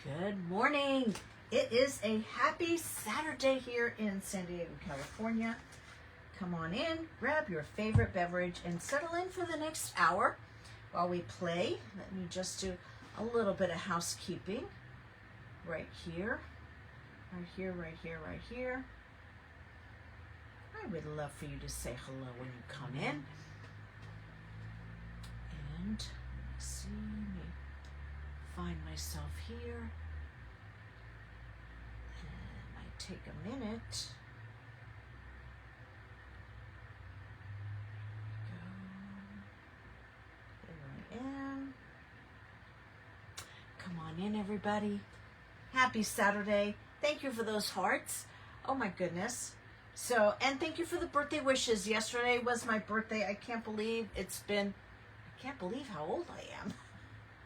Good morning. It is a happy Saturday here in San Diego, California. Come on in, grab your favorite beverage, and settle in for the next hour while we play. Let me just do a little bit of housekeeping right here, right here, right here, right here. I would love for you to say hello when you come in. And let's see, let me find myself here. And I take a minute. There I am. Come on in, everybody. Happy Saturday. Thank you for those hearts. Oh my goodness. So, and thank you for the birthday wishes. Yesterday was my birthday. I can't believe how old I am.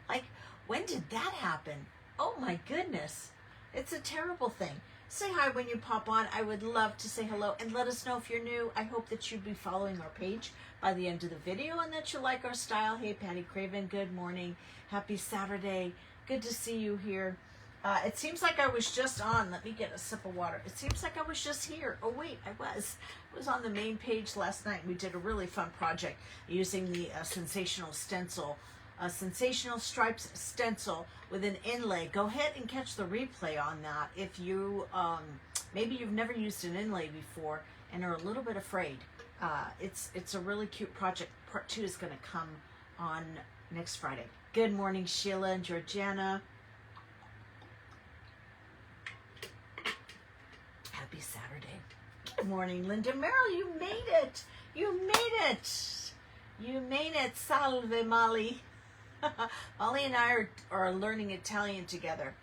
Like, when did that happen? Oh my goodness. It's a terrible thing. Say hi when you pop on. I would love to say hello and let us know if you're new. I hope that you'll be following our page by the end of the video and that you like our style. Hey, Patty Craven, good morning. Happy Saturday. Good to see you here. It seems like I was just on. Let me get a sip of water. It seems like I was just here. Oh, wait, I was on the main page last night. We did a really fun project using the Sensational Stencil, Sensational Stripes Stencil with an inlay. Go ahead and catch the replay on that if you, maybe you've never used an inlay before and are a little bit afraid. It's a really cute project. Part 2 is going to come on next Friday. Good morning, Sheila and Georgiana. Happy Saturday. Good morning, Linda Merrill. You made it. You made it. You made it. Salve, Molly. Molly and I are learning Italian together.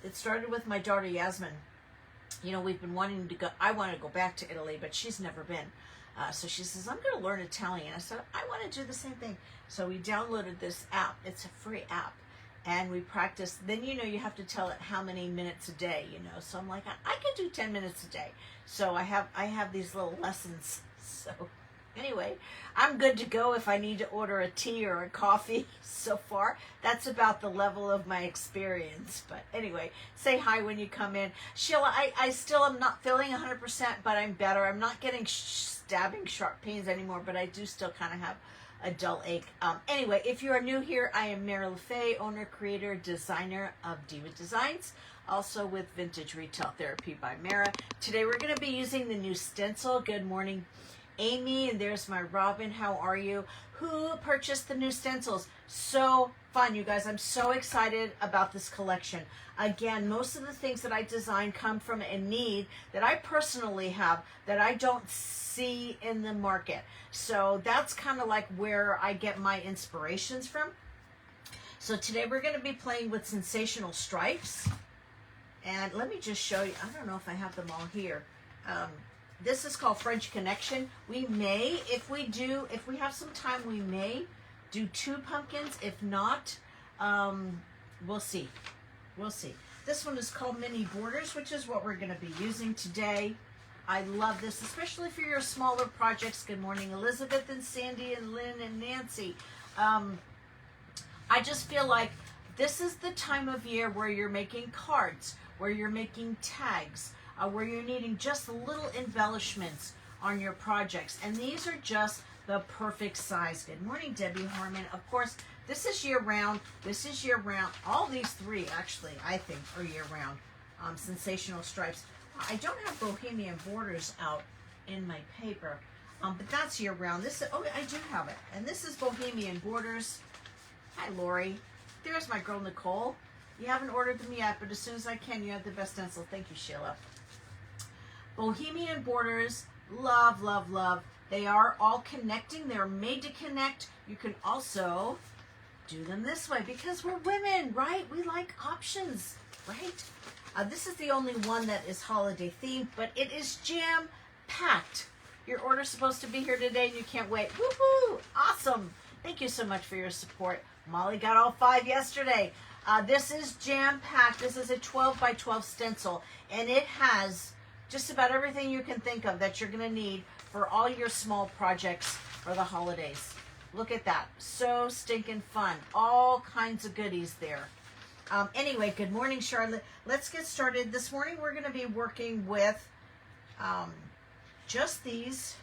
It started with my daughter, Yasmin. You know, we've been wanting to go. I want to go back to Italy, but she's never been. So she says, I'm going to learn Italian. I said, I want to do the same thing. So we downloaded this app. It's a free app. And we practice. Then, you know, you have to tell it how many minutes a day, you know. So I'm like, I can do 10 minutes a day. So I have these little lessons. So anyway, I'm good to go if I need to order a tea or a coffee. So far, that's about the level of my experience. But anyway, say hi when you come in. Sheila, I still am not feeling 100%, but I'm better. I'm not getting stabbing sharp pains anymore, but I do still kind of have a dull ache. Anyway, if you are new here, I am Mary LaFay, owner, creator, designer of Diva Designs, also with Vintage Retail Therapy by Mara. Today we're going to be using the new stencil. Good morning, Amy, and there's my Robin. How are you? Who purchased the new stencils? So fun, you guys. I'm so excited about this collection. Again, most of the things that I design come from a need that I personally have that I don't see in the market. So that's kind of like where I get my inspirations from. So today we're going to be playing with Sensational Stripes. And let me just show you. I don't know if I have them all here. This is called French Connection. We may, if we have some time, we may do 2 pumpkins. If not, we'll see. We'll see. This one is called Mini Borders, which is what we're going to be using today. I love this, especially for your smaller projects. Good morning, Elizabeth and Sandy and Lynn and Nancy. I just feel like this is the time of year where you're making cards, where you're making tags, where you're needing just little embellishments on your projects. And these are just the perfect size. Good morning, Debbie Harmon. Of course, this is year-round. This is year-round. All these 3, actually, I think, are year-round. Sensational Stripes. I don't have Bohemian Borders out in my paper, but that's year-round. This is, oh, I do have it. And this is Bohemian Borders. Hi, Lori. There's my girl, Nicole. You haven't ordered them yet, but as soon as I can, you have the best stencil. Thank you, Sheila. Bohemian Borders. Love, love, love. They are all connecting. They're made to connect. You can also do them this way because we're women, right? We like options, right? This is the only one that is holiday themed, but it is jam-packed. Your order's supposed to be here today and you can't wait. Woohoo! Awesome. Thank you so much for your support. Molly got all 5 yesterday. This is jam-packed. This is a 12 by 12 stencil, and it has just about everything you can think of that you're going to need for all your small projects for the holidays. Look at that. So stinking fun. All kinds of goodies there. Anyway, good morning, Charlotte. Let's get started. This morning we're going to be working with just these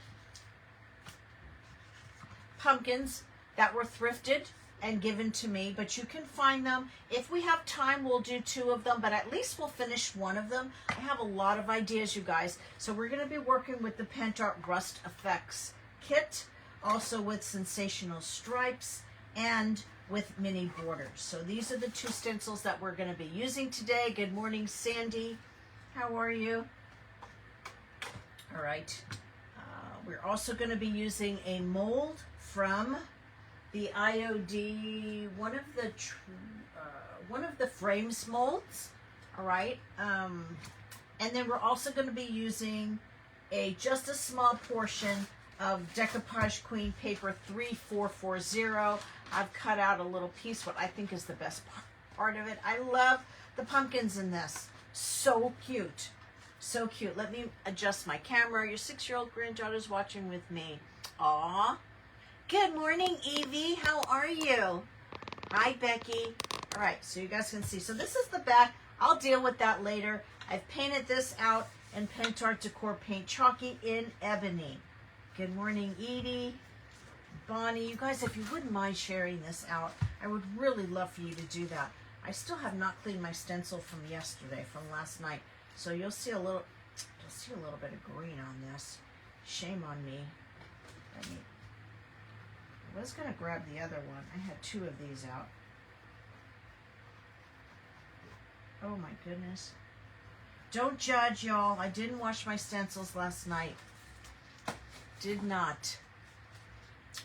pumpkins that were thrifted and given to me, but you can find them. If we have time, we'll do 2 of them, but at least we'll finish 1 of them. I have a lot of ideas, you guys. So we're going to be working with the Pentart Rust Effects kit, also with Sensational Stripes, and with mini borders. So these are the 2 stencils that we're going to be using today. Good morning, Sandy. How are you? All right. We're also going to be using a mold from the IOD, one of the frames molds. All right. And then we're also going to be using just a small portion of Decoupage Queen paper 3440. I've cut out a little piece, what I think is the best part of it. I love the pumpkins in this. So cute. So cute. Let me adjust my camera. Your 6-year-old granddaughter's watching with me. Aw. Good morning, Evie. How are you? Hi, Becky. All right, so you guys can see. So this is the back. I'll deal with that later. I've painted this out in Pentart Decor Paint Chalky in Ebony. Good morning, Edie. Bonnie, you guys, if you wouldn't mind sharing this out, I would really love for you to do that. I still have not cleaned my stencil from yesterday, from last night. So you'll see a little bit of green on this. Shame on me. I was going to grab the other one. I had 2 of these out. Oh my goodness. Don't judge, y'all. I didn't wash my stencils last night. Did not.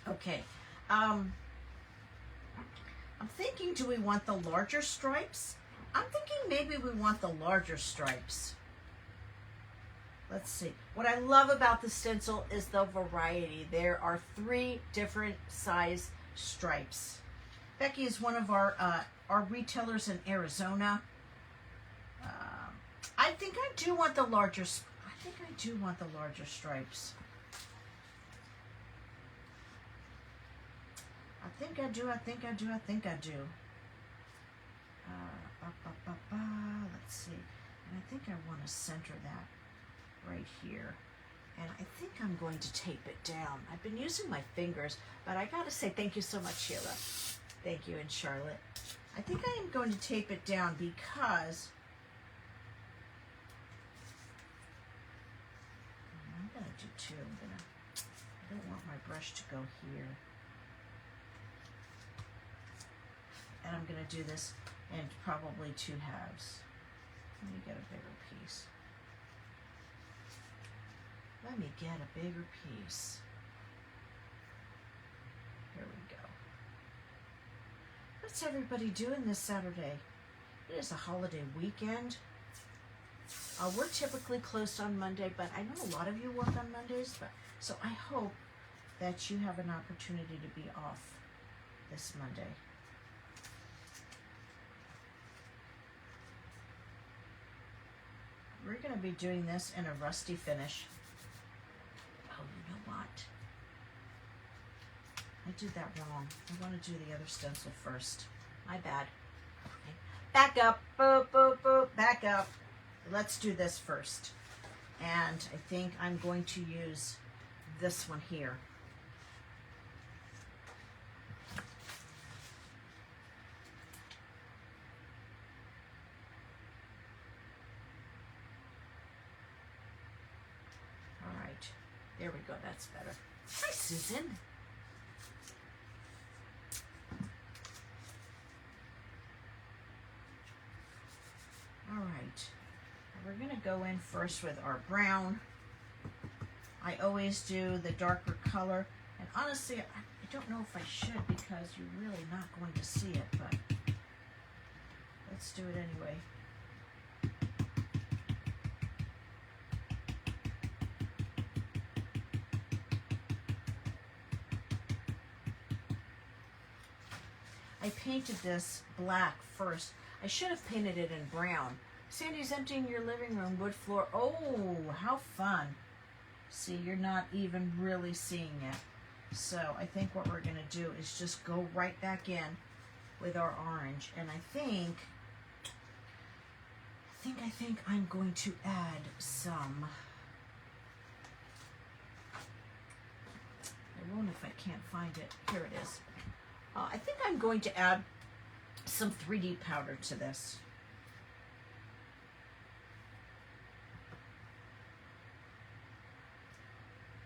Okay. I'm thinking, do we want the larger stripes? I'm thinking maybe we want the larger stripes. Let's see. What I love about the stencil is the variety. There are 3 different size stripes. Becky is one of our retailers in Arizona. I think I do want the larger. I think I do want the larger stripes. I think I do. I think I do. I think I do. Let's see. And I think I want to center that right here. And I think I'm going to tape it down. I've been using my fingers, but I got to say thank you so much, Sheila. Thank you, and Charlotte. I think I am going to tape it down because I'm going to do 2. I don't want my brush to go here. And I'm going to do this in probably 2 halves. Let me get a bigger piece. Let me get a bigger piece. Here we go. What's everybody doing this Saturday? It is a holiday weekend. We're typically closed on Monday, but I know a lot of you work on Mondays, so I hope that you have an opportunity to be off this Monday. We're going to be doing this in a rusty finish. Oh, you know what? I did that wrong. I want to do the other stencil first. My bad. Okay. Back up. Boop, boop, boop. Back up. Let's do this first. And I think I'm going to use this one here. There we go, that's better. Hi, Susan. All right, we're gonna go in first with our brown. I always do the darker color, and honestly, I don't know if I should because you're really not going to see it, but let's do it anyway. I painted this black first. I should have painted it in brown. Sandy's emptying your living room, wood floor. Oh, how fun. See, you're not even really seeing it. So I think what we're going to do is just go right back in with our orange. And I think think I'm going to add some. I won't if I can't find it. Here it is. I think I'm going to add some 3D powder to this.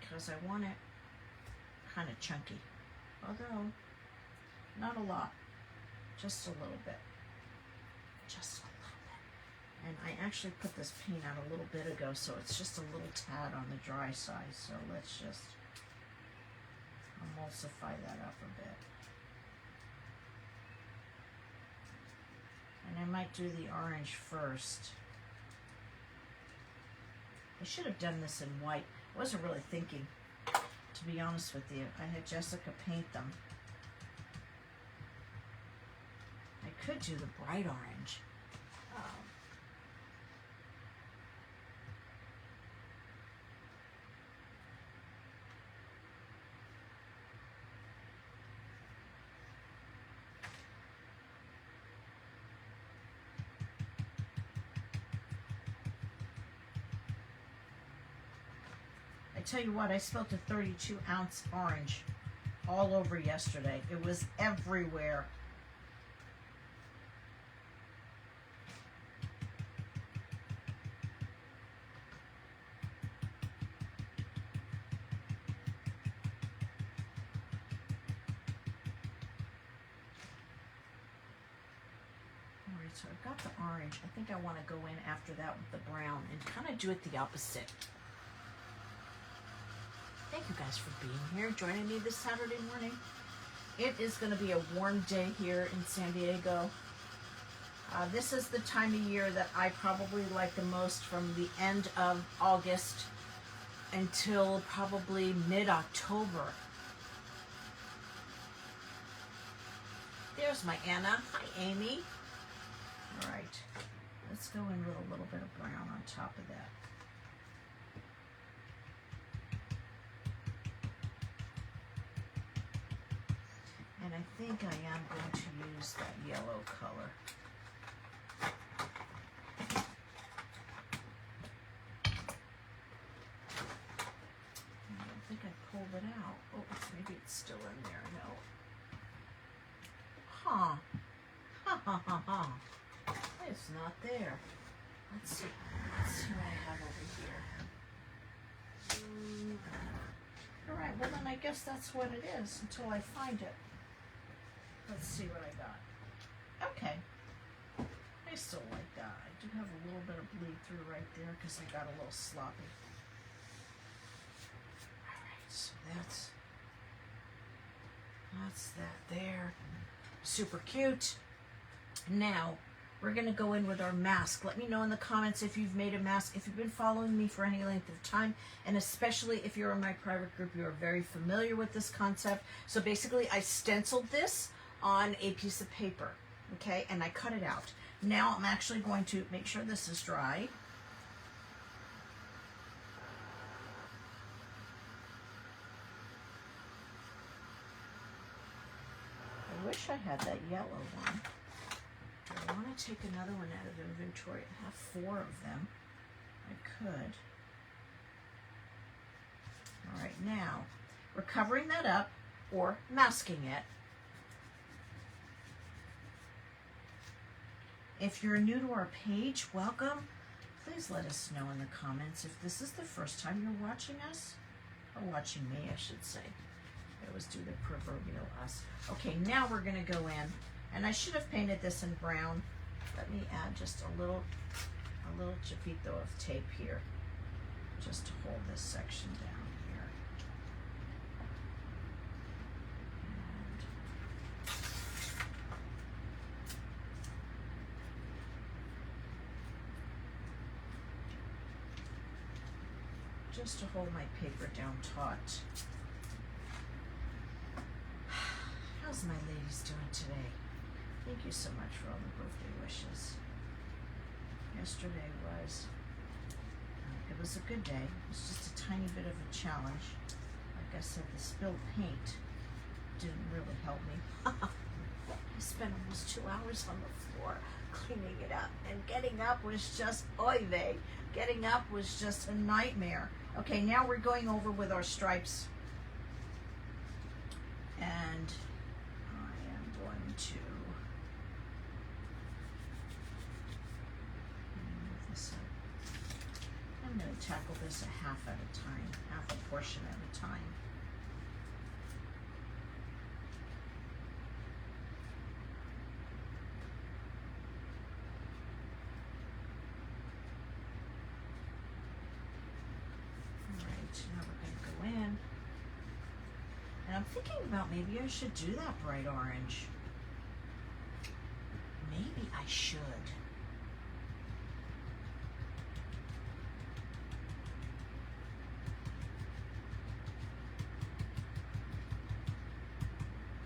Because I want it kind of chunky. Although, not a lot. Just a little bit. Just a little bit. And I actually put this paint out a little bit ago, so it's just a little tad on the dry side. So let's just emulsify that up a bit. And I might do the orange first. I should have done this in white. I wasn't really thinking, to be honest with you. I had Jessica paint them. I could do the bright orange. I tell you what, I spilled a 32-ounce orange all over yesterday. It was everywhere. All right, so I've got the orange. I think I want to go in after that with the brown and kind of do it the opposite. Thank you guys for being here, joining me this Saturday morning. It is going to be a warm day here in San Diego. This is the time of year that I probably like the most, from the end of August until probably mid-October. There's my Anna. Hi, Amy. All right, let's go in with a little bit of brown on top of that. And I think I am going to use that yellow color. I don't think I pulled it out. Oh, maybe it's still in there. No. Huh. Ha ha ha ha. It's not there. Let's see. Let's see what I have over here. All right. Well, then I guess that's what it is until I find it. Let's see what I got. Okay. I still like that. I do have a little bit of bleed through right there because I got a little sloppy. Alright, so that's that there. Super cute. Now, we're going to go in with our mask. Let me know in the comments if you've made a mask, if you've been following me for any length of time, and especially if you're in my private group, you are very familiar with this concept. So basically, I stenciled this on a piece of paper, okay, and I cut it out. Now I'm actually going to make sure this is dry. I wish I had that yellow one. I want to take another one out of inventory. I have 4 of them. I could. All right, now we're covering that up or masking it. If you're new to our page, welcome. Please let us know in the comments if this is the first time you're watching us, or watching me, I should say. I always do the proverbial us. Okay, now we're going to go in, and I should have painted this in brown. Let me add just a little chapito of tape here, just to hold this section down here. Just to hold my paper down taut. How's my ladies doing today? Thank you so much for all the birthday wishes. Yesterday was, it was a good day. It was just a tiny bit of a challenge. Like I said, the spilled paint didn't really help me. I spent almost 2 hours on the floor cleaning it up. And getting up was just, oy vey. Getting up was just a nightmare. Okay, now we're going over with our stripes. And I am going to move this up. I'm going to tackle this a half at a time, half a portion at a time. Now we're going to go in, and I'm thinking about maybe I should do that bright orange. Maybe I should.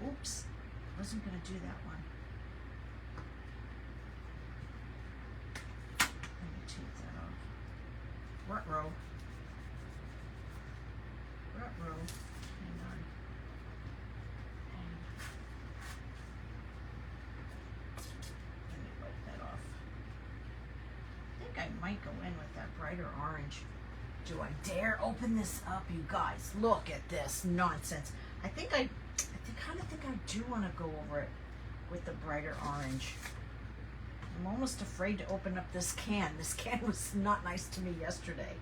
Oops, wasn't going to do that one. Let me take that off. Ruh-roh. Row. Hang on. Let me wipe that off. I think I might go in with that brighter orange. Do I dare open this up, you guys? Look at this nonsense. I kind of think I do want to go over it with the brighter orange. I'm almost afraid to open up this can. This can was not nice to me yesterday.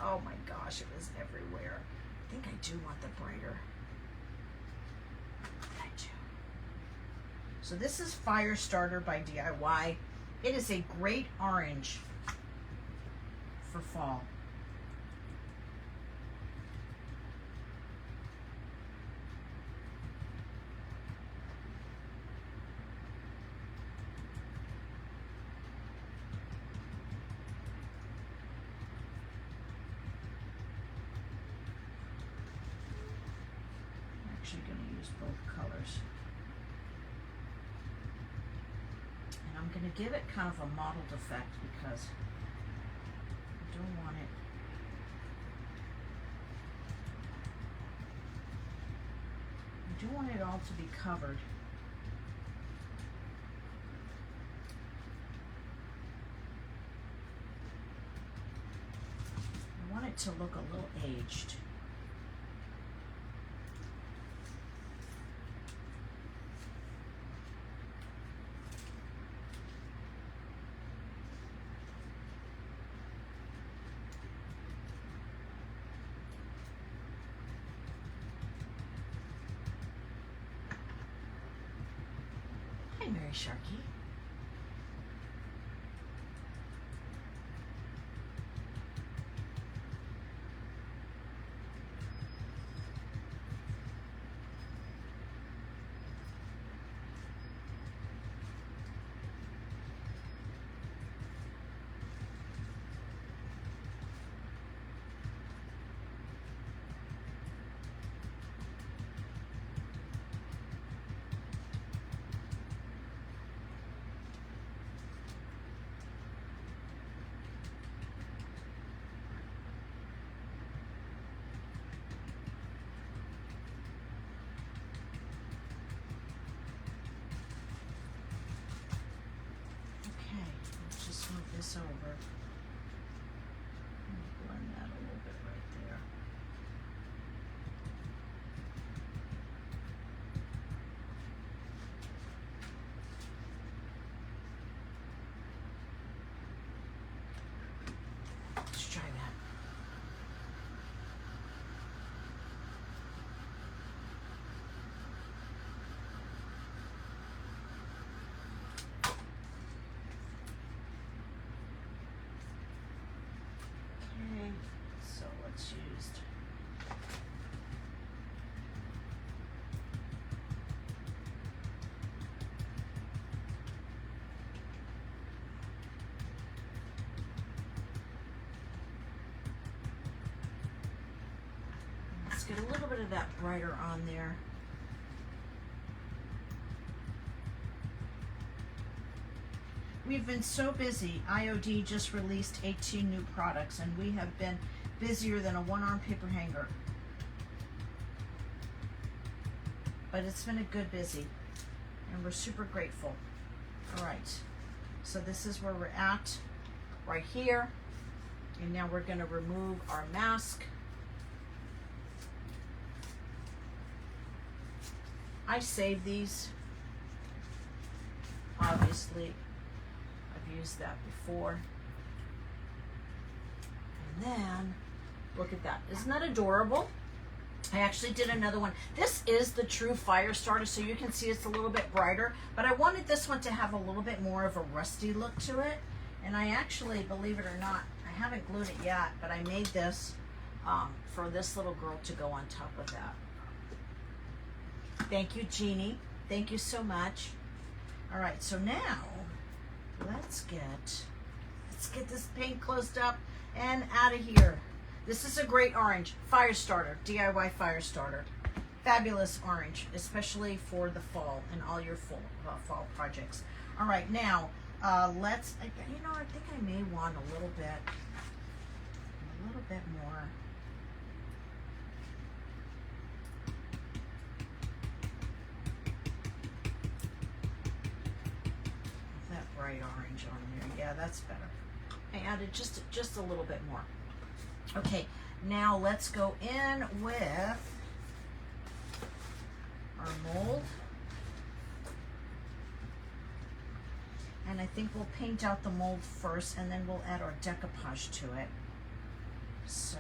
Oh my gosh, it was everywhere. I think I do want the brighter. I do. So this is Fire Starter by DIY. It is a great orange for fall. Actually going to use both colors, and I'm going to give it kind of a mottled effect because I don't want it all to be covered. I want it to look a little aged. Mary Sharkey. This over. Blend that a little bit right there. Let's try that. Used. Let's get a little bit of that brighter on there. We've been so busy. IOD just released 18 new products, and we have been busier than a one-arm paper hanger. But it's been a good busy, and we're super grateful. All right, So this is where we're at, right here. And now we're going to remove our mask. I save these. Obviously, I've used that before. And then, look at that. Isn't that adorable? I actually did another one. This is the true fire starter, so you can see it's a little bit brighter, but I wanted this one to have a little bit more of a rusty look to it. And I actually, believe it or not, I haven't glued it yet, but I made this for this little girl to go on top of that. Thank you, Jeannie. Thank you so much. All right, so now let's get this paint closed up and out of here. This is a great orange, fire starter, DIY fire starter. Fabulous orange, especially for the fall and all your fall projects. All right, now let's, you know, I think I may want a little bit more. That bright orange on there. Yeah, that's better. I added just a little bit more. Okay, now let's go in with our mold. And I think we'll paint out the mold first, and then we'll add our decoupage to it. So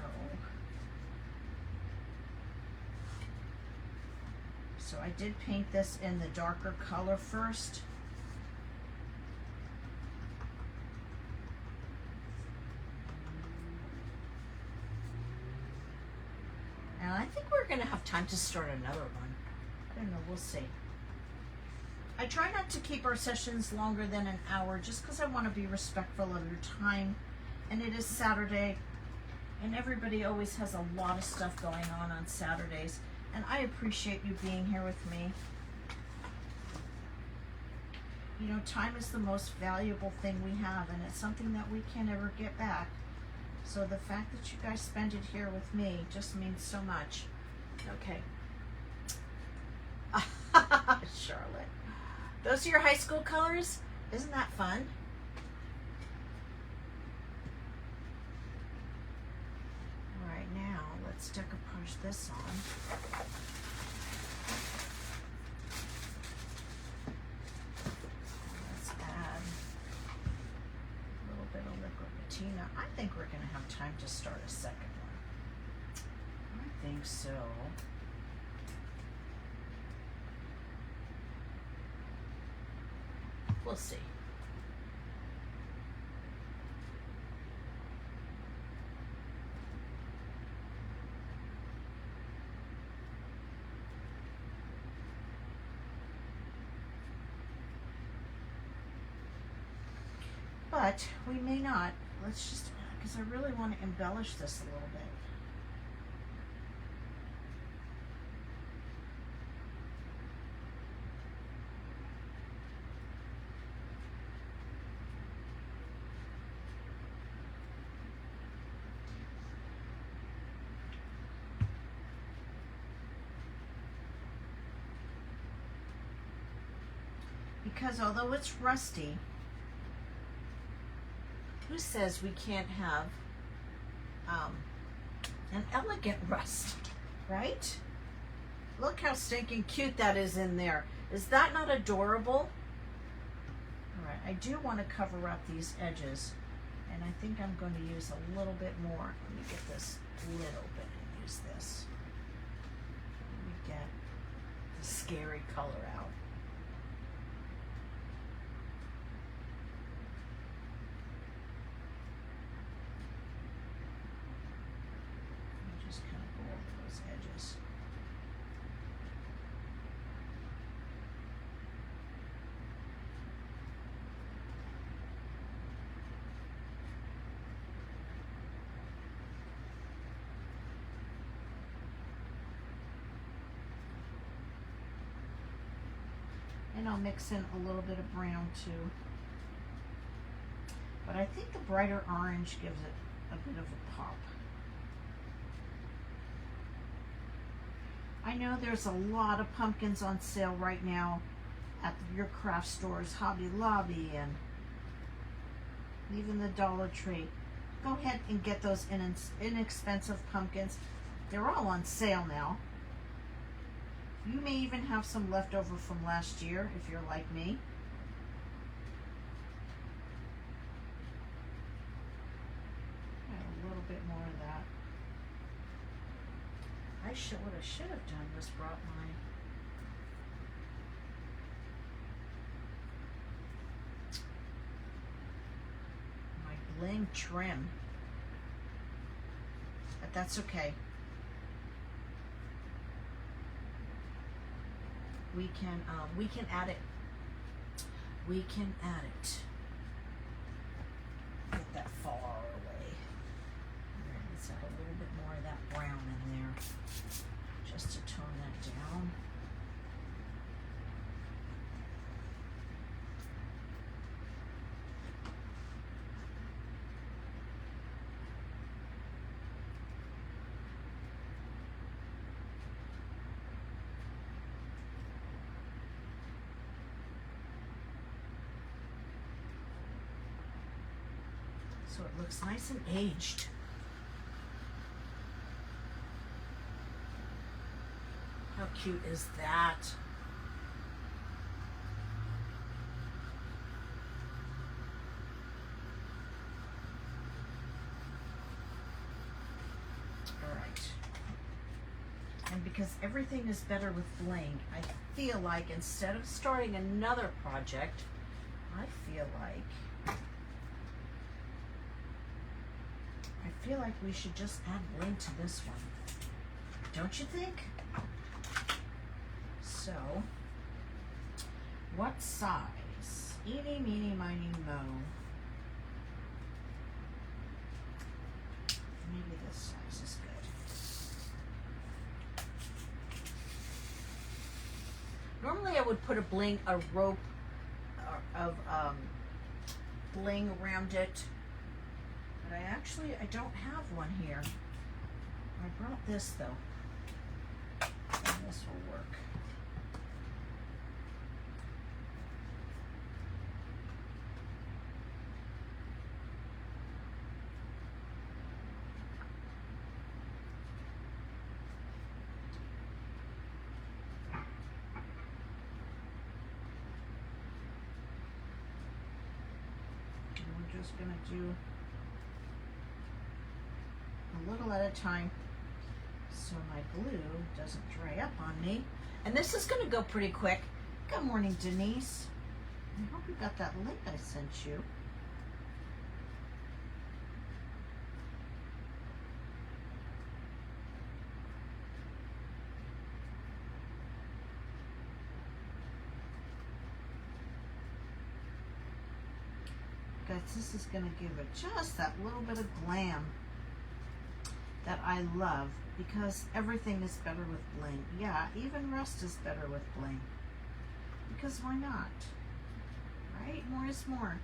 I did paint this in the darker color first. And I think we're going to have time to start another one. I don't know, we'll see. I try not to keep our sessions longer than an hour just because I want to be respectful of your time. And it is Saturday, and everybody always has a lot of stuff going on Saturdays. And I appreciate you being here with me. You know, time is the most valuable thing we have, and it's something that we can't ever get back. So the fact that you guys spend it here with me just means so much. Okay. Charlotte. Those are your high school colors? Isn't that fun? All right, now let's decoupage this on. Let's add a little bit of liquid patina. I think we're going to have time to start a second one. I think so. We'll see. But we may not. Let's just, because I really want to embellish this a little bit. Because although it's rusty, who says we can't have an elegant rust, right? Look how stinking cute that is in there. Is that not adorable? All right, I do want to cover up these edges, and I think I'm going to use a little bit more. Let me get this lid open and use this. Let me get the scary color out. Just kind of go over those edges. And I'll mix in a little bit of brown too. But I think the brighter orange gives it a bit of a pop. I know there's a lot of pumpkins on sale right now at your craft stores, Hobby Lobby and even the Dollar Tree. Go ahead and get those inexpensive pumpkins. They're all on sale now. You may even have some left over from last year if you're like me. Add a little bit more of that. What I should have done was brought my bling trim, but that's okay. We can add it. We can add it. Get that far away. Let's add a little bit more of that brown in there, just to tone that down. So it looks nice and aged. How cute is that? All right. And because everything is better with bling, I feel like instead of starting another project, I feel like we should just add bling to this one. Don't you think? So, what size? Eeny, meeny, miny, mo. Maybe this size is good. Normally I would put a rope of bling around it. But I don't have one here. I brought this though. And this will work. And we're just gonna do a little at a time so my glue doesn't dry up on me. And this is going to go pretty quick. Good morning, Denise. I hope you got that link I sent you. Guys, this is going to give it just that little bit of glam that I love, because everything is better with bling. Yeah, even rust is better with bling. Because why not? Right? More is more.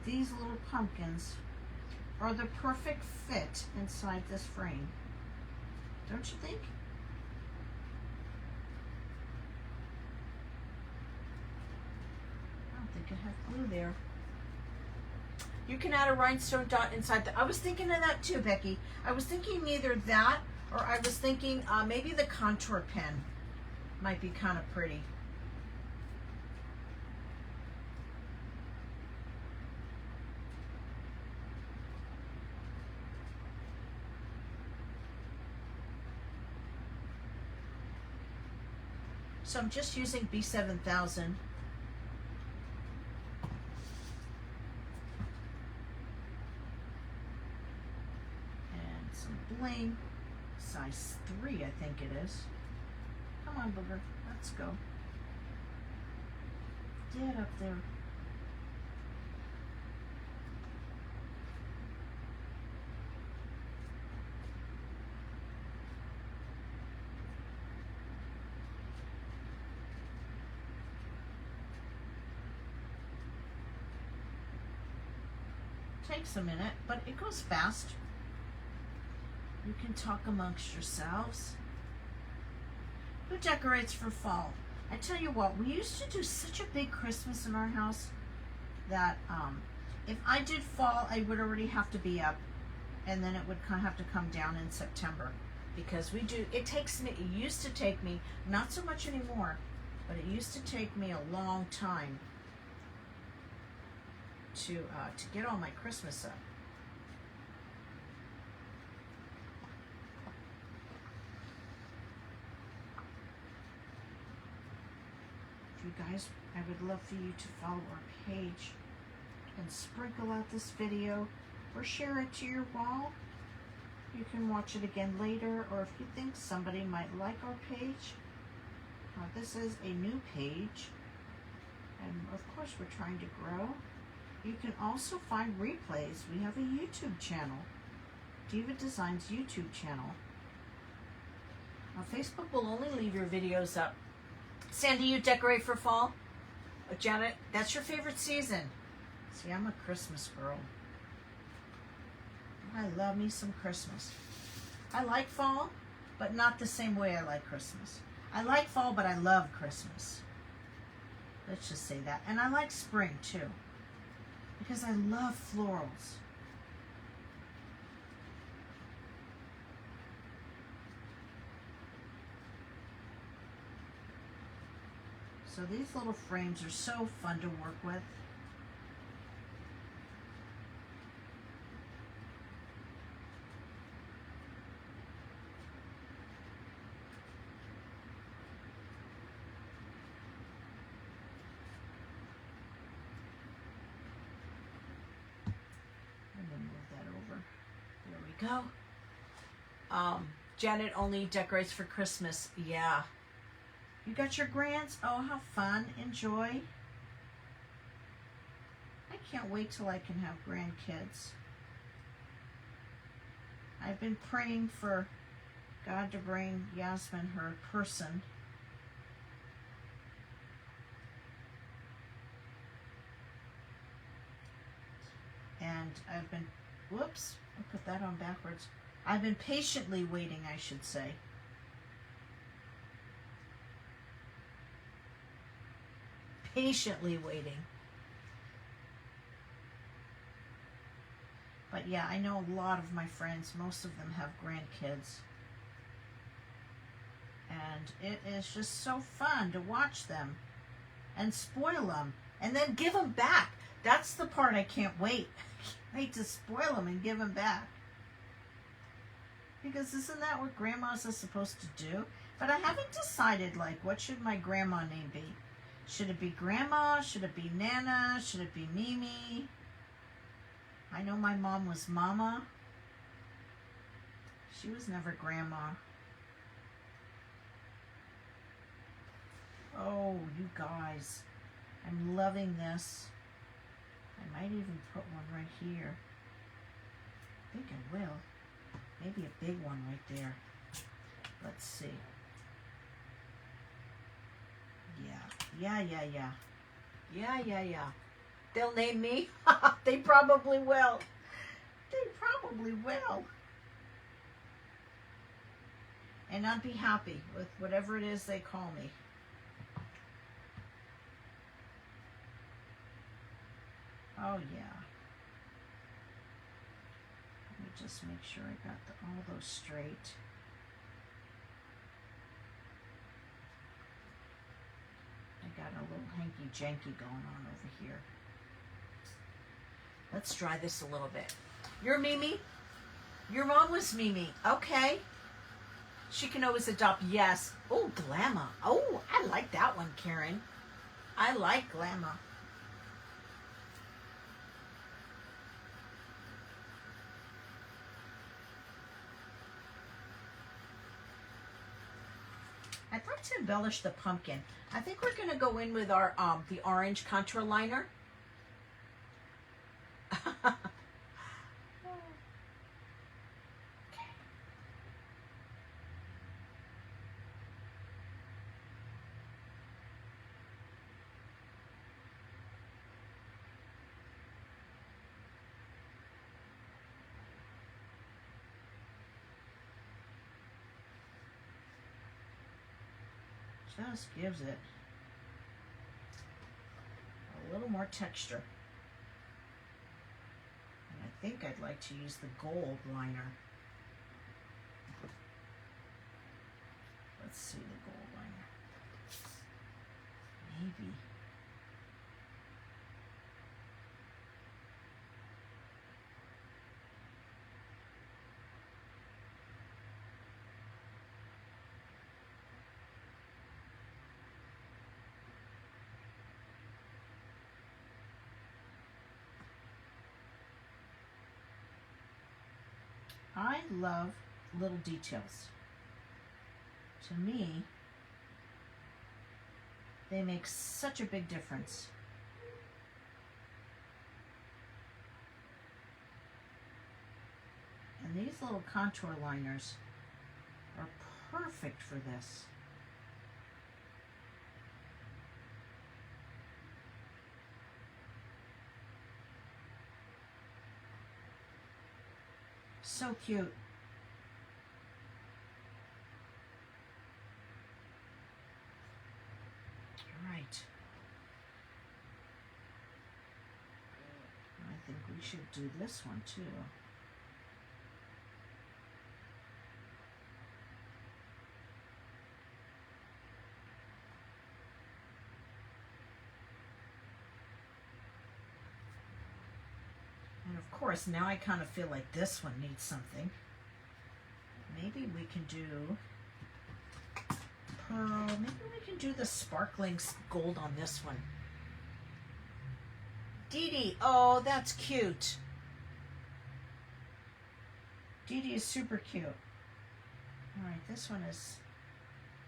These little pumpkins are the perfect fit inside this frame. Don't you think? I don't think I have glue there. You can add a rhinestone dot inside the, I was thinking of that too, Becky. I was thinking either that, or I was thinking maybe the contour pen might be kind of pretty. So I'm just using B7000. Bling, size 3, I think it is. Come on, booger, let's go. Get up there. Takes a minute, but it goes fast. You can talk amongst yourselves. Who decorates for fall? I tell you what, we used to do such a big Christmas in our house that if I did fall, I would already have to be up, and then it would kind of have to come down in September, because we do. It used to take me, not so much anymore, but it used to take me a long time to get all my Christmas up. You guys, I would love for you to follow our page and sprinkle out this video or share it to your wall. You can watch it again later, or if you think somebody might like our page. This is a new page, and of course we're trying to grow. You can also find replays. We have a YouTube channel, Diva Designs YouTube channel. Facebook will only leave your videos up. Sandy, you decorate for fall? Janet, that's your favorite season. See, I'm a Christmas girl. I love me some Christmas. I like fall, but not the same way I like Christmas. I like fall, but I love Christmas. Let's just say that. And I like spring, too, because I love florals. So these little frames are so fun to work with. And then move that over. There we go. Janet only decorates for Christmas. Yeah. You got your grands? Oh, how fun. Enjoy. I can't wait till I can have grandkids. I've been praying for God to bring Yasmin her person. And I've been, whoops, I put that on backwards. I've been patiently waiting, I should say. Patiently waiting. But yeah, I know a lot of my friends, most of them have grandkids. And it is just so fun to watch them and spoil them and then give them back. That's the part I can't wait. I can't wait to spoil them and give them back. Because isn't that what grandmas are supposed to do? But I haven't decided, like, what should my grandma name be? Should it be Grandma? Should it be Nana? Should it be Mimi? I know my mom was Mama. She was never Grandma. Oh, you guys. I'm loving this. I might even put one right here. I think I will. Maybe a big one right there. Let's see. Yeah. They'll name me. They probably will. They probably will. And I'd be happy with whatever it is they call me. Oh yeah. Let me just make sure I got all those straight. I got a little hanky-janky going on over here. Let's try this a little bit. You're Mimi? Your mom was Mimi. Okay. She can always adopt. Yes. Oh, Glamour. Oh, I like that one, Karen. I like Glamour. I'd like to embellish the pumpkin. I think we're going to go in with our the orange contour liner. Okay. Just gives it. a little more texture. And I think I'd like to use the gold liner. Let's see the gold liner. Maybe. I love little details. To me, they make such a big difference. And these little contour liners are perfect for this. So cute. All right. I think we should do this one too. And of course, now I kind of feel like this one needs something. Maybe we can do pearl. Maybe we can do the sparkling gold on this one. Dee Dee, oh, that's cute. Dee Dee is super cute. All right, this one is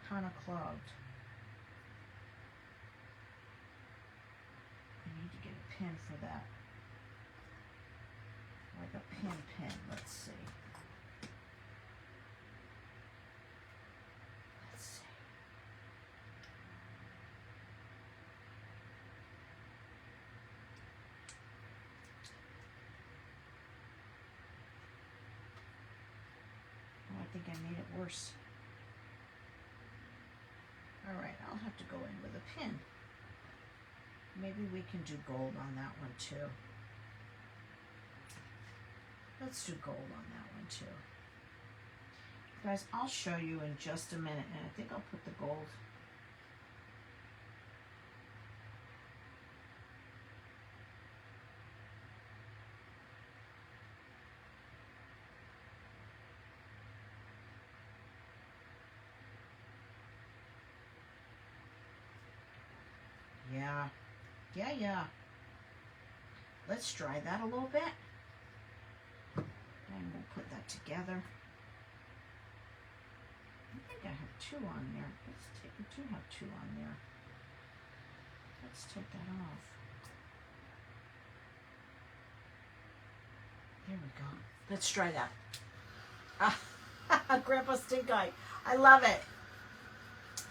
kind of clogged. I need to get a pin for that. Like a pin. Let's see. Let's see. Oh, I think I made it worse. All right, I'll have to go in with a pin. Maybe we can do gold on that one too. Let's do gold on that one too. Guys, I'll show you in just a minute, and I think I'll put the gold. Yeah. Let's dry that a little bit. And we'll put that together. I think I have two on there. We do have two on there. Let's take that off. There we go. Let's try that. Grandpa Stink Eye. I love it.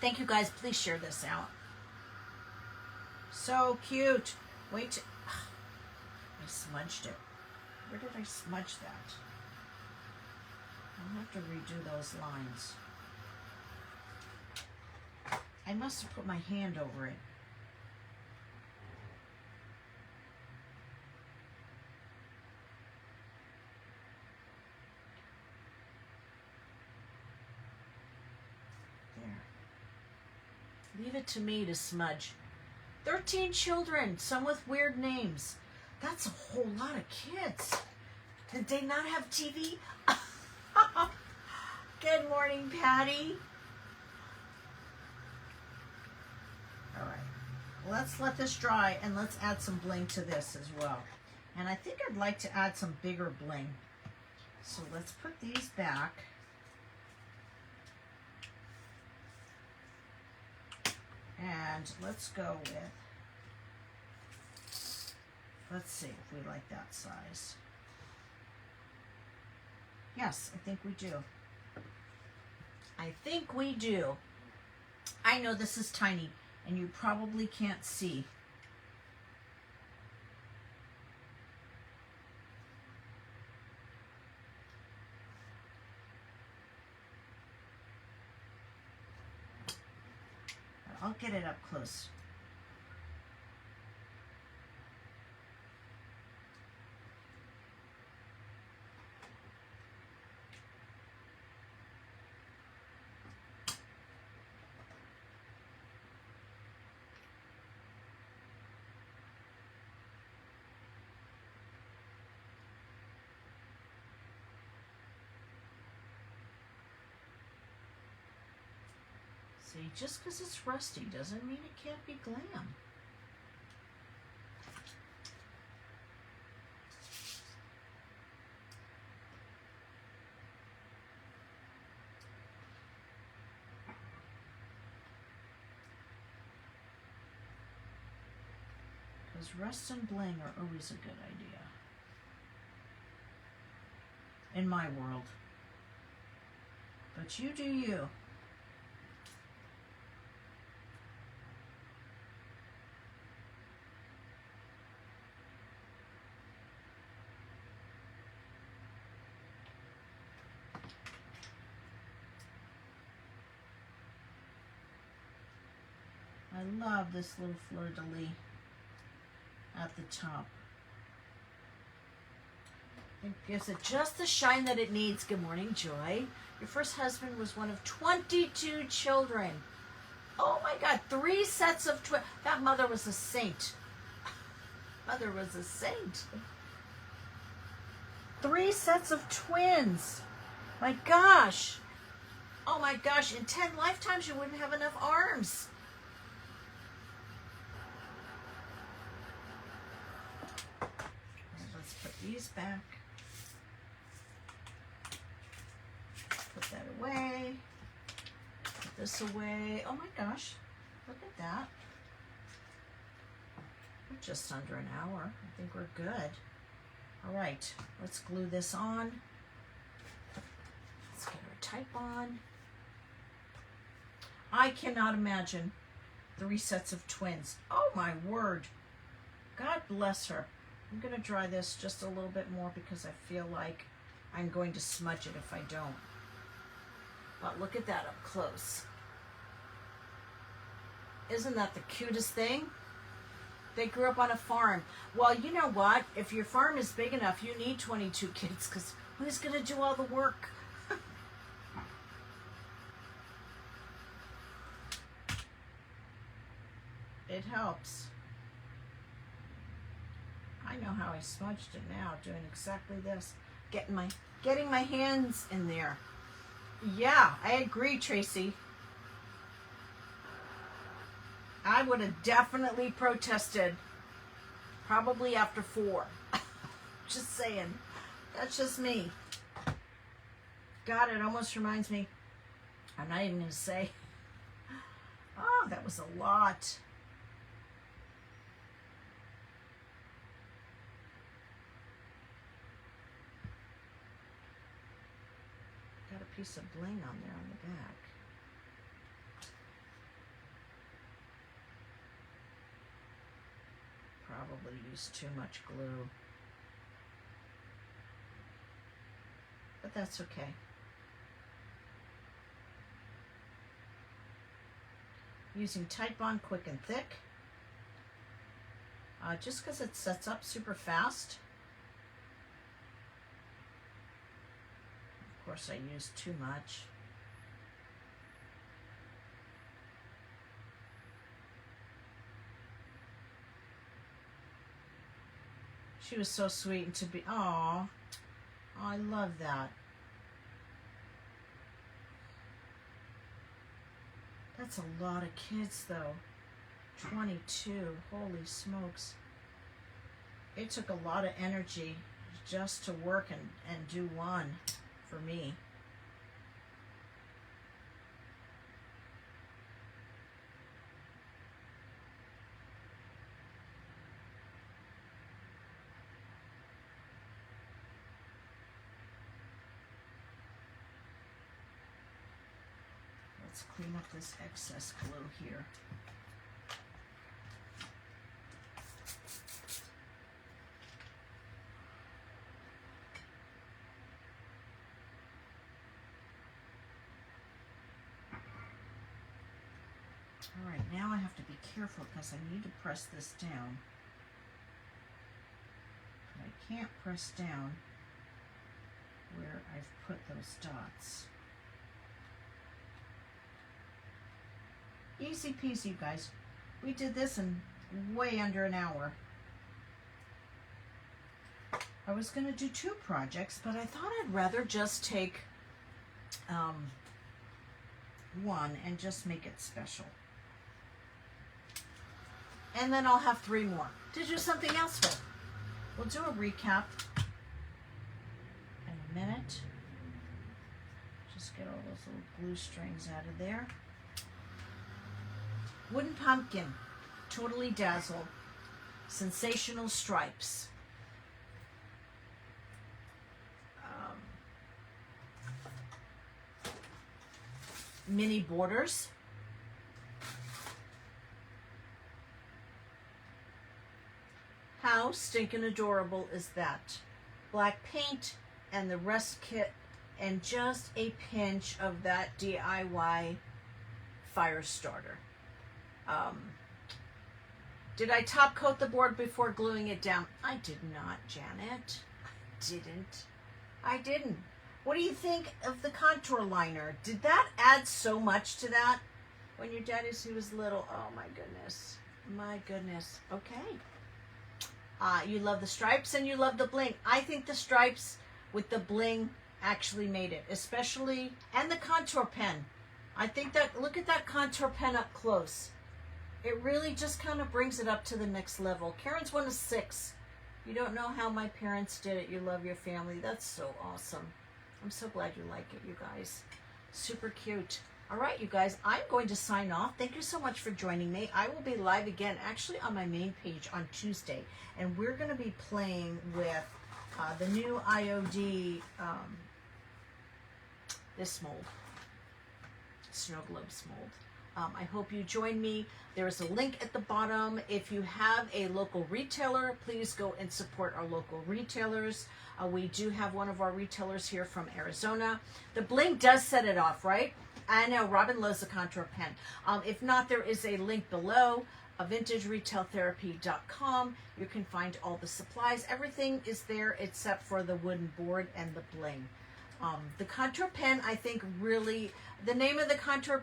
Thank you guys. Please share this out. So cute. Wait. I smudged it. Where did I smudge that? I'll have to redo those lines. I must have put my hand over it. There. Leave it to me to smudge. 13 children, some with weird names. That's a whole lot of kids. Did they not have TV? Good morning, Patty. All right, let's let this dry and let's add some bling to this as well. And I think I'd like to add some bigger bling. So let's put these back. And let's go with, let's see if we like that size. Yes, I think we do. I think we do. I know this is tiny and you probably can't see. I'll get it up close. See, just because it's rusty doesn't mean it can't be glam. Because rust and bling are always a good idea. In my world. But you do you. I love this little fleur-de-lis at the top. It gives it just the shine that it needs. Good morning, Joy. Your first husband was one of 22 children. Oh my God, 3 sets of twins. That mother was a saint. Mother was a saint. 3 sets of twins. My gosh. Oh my gosh, in 10 lifetimes you wouldn't have enough arms. Let's put these back. Put that away. Put this away. Oh my gosh. Look at that. We're just under an hour. I think we're good. All right. Let's glue this on. Let's get our type on. I cannot imagine 3 sets of twins. Oh my word. God bless her. I'm going to dry this just a little bit more because I feel like I'm going to smudge it if I don't. But look at that up close. Isn't that the cutest thing? They grew up on a farm. Well, you know what? If your farm is big enough, you need 22 kids because who's going to do all the work? It helps. I know how I smudged it now, doing exactly this. Getting my hands in there. Yeah, I agree, Tracy. I would have definitely protested probably after 4. Just saying. That's just me. God, it almost reminds me. I'm not even going to say. Oh, that was a lot. Got a piece of bling on there on the back. Probably used too much glue. But that's okay. Using Titebond Quick and Thick. Just because it sets up super fast. Of course, I used too much. She was so sweet and to be, oh, I love that. That's a lot of kids though. 22, holy smokes. It took a lot of energy just to work and do one for me. Let's clean up this excess glue here. All right, now I have to be careful because I need to press this down. But I can't press down where I've put those dots. Easy peasy, you guys. We did this in way under an hour. I was going to do 2 projects, but I thought I'd rather just take one and just make it special. And then I'll have 3 more to do something else with. We'll do a recap in a minute. Just get all those little glue strings out of there. Wooden pumpkin, totally dazzled. Sensational stripes. Mini borders. How stinking adorable is that? Black paint and the rest kit and just a pinch of that DIY fire starter. Did I top coat the board before gluing it down? I did not, Janet. I didn't. What do you think of the contour liner? Did that add so much to that? When your daddy was little, oh my goodness. My goodness. Okay. You love the stripes and you love the bling. I think the stripes with the bling actually made it, especially, and the contour pen. I think that, look at that contour pen up close. It really just kind of brings it up to the next level. Karen's 1 of 6. You don't know how my parents did it. You love your family. That's so awesome. I'm so glad you like it, you guys. Super cute. All right, you guys, I'm going to sign off. Thank you so much for joining me. I will be live again, actually on my main page on Tuesday, and we're going to be playing with the new IOD, this mold, snow globes mold. I hope you join me. There's a link at the bottom. If you have a local retailer, please go and support our local retailers. We do have one of our retailers here from Arizona. The bling does set it off, right? I know, Robin loves the contour pen. If not, there is a link below, vintageretailtherapy.com. You can find all the supplies. Everything is there except for the wooden board and the bling. The contour pen, I think, really, the name of the contour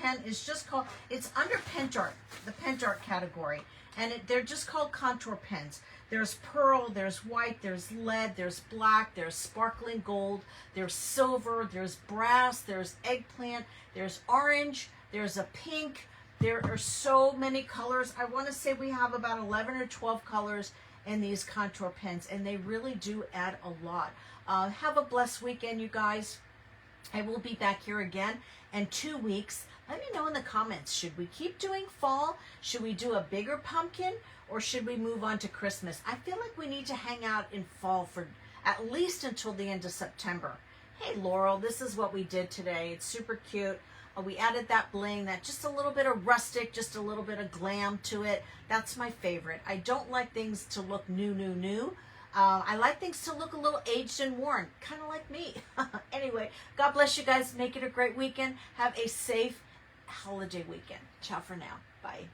pen is just called, it's under Pent Art, the Pent Art category, and they're just called contour pens. There's pearl, there's white, there's lead, there's black, there's sparkling gold, there's silver, there's brass, there's eggplant, there's orange, there's a pink. There are so many colors. I want to say we have about 11 or 12 colors in these contour pens, and they really do add a lot. Have a blessed weekend, you guys. I will be back here again in 2 weeks. Let me know in the comments, should we keep doing fall? Should we do a bigger pumpkin? Or should we move on to Christmas? I feel like we need to hang out in fall for at least until the end of September. Hey, Laurel, this is what we did today. It's super cute. We added that bling, that just a little bit of rustic, just a little bit of glam to it. That's my favorite. I don't like things to look new. I like things to look a little aged and worn, kind of like me. Anyway, God bless you guys. Make it a great weekend. Have a safe holiday weekend. Ciao for now. Bye.